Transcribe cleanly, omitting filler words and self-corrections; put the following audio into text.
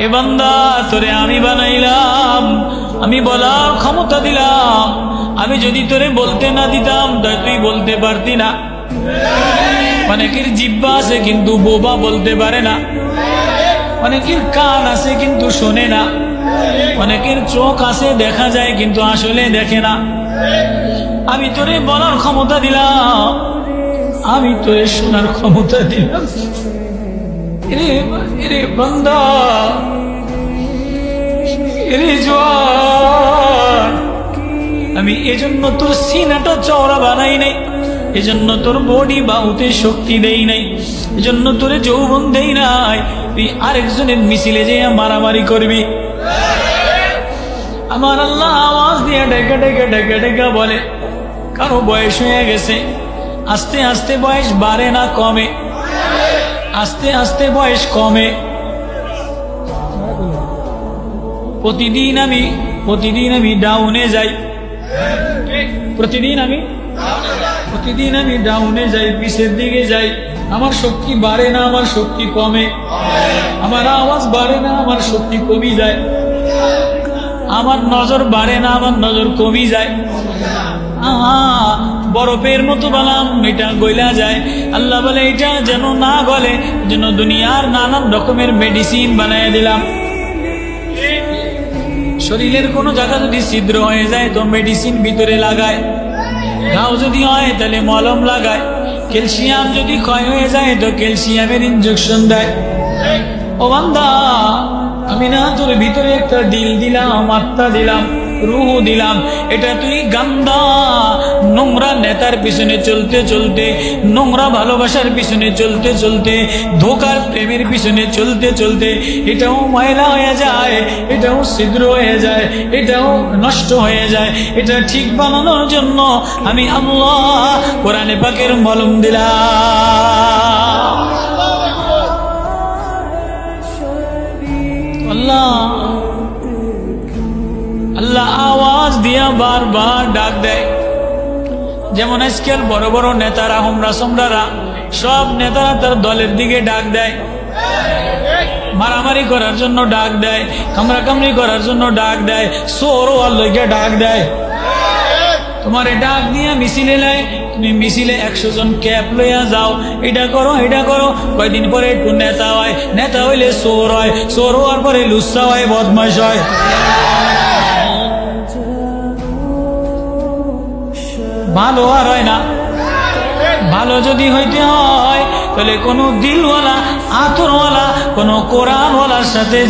এ বান্দা তোরে আমি বানাইলাম, আমি বলার ক্ষমতা দিলাম, আমি যদি তোরে বলতে না দিতাম তাই তুই বলতে পারতি না। অনেকের জিহ্বা আছে কিন্তু বোবা বলতে পারে না, অনেকের কান আছে কিন্তু শোনে না, অনেকের চোখ আছে দেখা যায় কিন্তু আসলে দেখে না। আমি তোরে বলার ক্ষমতা দিলাম, আমি তোরে শোনার ক্ষমতা দিলাম। এরে বান্দা, এরে জওয়ান, আমি এজন্য তোর সিনাটা চওড়া বানাই নাই, এজন্য তোর বডি বাহুতে শক্তি দেই নাই, এজন্য তোরে যৌবন দেই নাই তুই আরেকজনের মিছিলে যে মারামারি করবি। আমার আল্লাহ আওয়াজ দিয়ে ডেকে ডেকে ডেকে ডেকে বলে, কারো বয়স হয়ে গেছে, আস্তে আস্তে বয়স বাড়ে না কমে, আস্তে আস্তে বয়স কমে। প্রতিদিন আমি ডাউনে যাই, প্রতিদিন আমি ডাউনে যাই, পিছের দিকে যাই। আমার শক্তি বাড়ে না, আমার শক্তি কমে, আমার আওয়াজ বাড়ে না, আমার শক্তি কমে যায়, আমার নজর বাড়ে না, আমার নজর কমে যায়। বরফের মতো বানাম, এটা গইলা যায়। আল্লাহ বলে এটা যেন না গলে, যেন দুনিয়ার নানান রকমের মেডিসিন বানায় দিলাম। শরীরের কোনো জায়গা যদি ছিদ্র হয়ে যায় তো মেডিসিন ভিতরে লাগায়, ঘাও যদি হয় তাহলে মলম লাগায়, ক্যালসিয়াম যদি ক্ষয় হয়ে যায় তো ক্যালসিয়ামের ইনজেকশন দেয়। ও বান্দা, আমি না তোর ভিতরে একটা দিল দিলাম, আত্মা দিলাম, রূহ দিলাম, এটা তুই গান্দা নোংরা নেতার পিছনে চলতে চলতে, নোংরা ভালোবাসার পিছনে চলতে চলতে, ধোকার প্রেমের পিছনে চলতে চলতে এটাও ময়লা হয়ে যায়, এটাও ছিদ্র হয়ে যায়, এটাও নষ্ট হয়ে যায়। এটা ঠিক বানানোর জন্য আমি আল্লাহ কোরআনে পাকের মলম দিলাম। আল্লাহ আওয়াজ দিয়া বারবার ডাক দেয়। যেমন আজকাল বড় বড় নেতারা, হোমরা সোমরারা, সব নেতারা তার দলের দিকে ডাক দেয়, মারামারি করার জন্য ডাক দেয়, কামড়াকামড়ি করার জন্য ডাক দেয়, সোরও আল্লাহকে ডাক দেয়। তোমার ডাক দিয়া মিছিলে নেয়, তুমি মিছিলে 100 জন ক্যাপ লইয়া যাও, এটা করো এটা করো। কয়দিন পরে একটু নেতা হয়, নেতা হইলে চোর হয়, চোর হওয়ার পরে লুচ্চা হয়, বদমাশ হয়। ভালো আর হয় না। ভালো যদি হইতে হয় তাহলে কোনো দিলওয়ালা, আতরওয়ালা, কোনো কোরআনওয়ালার সাথে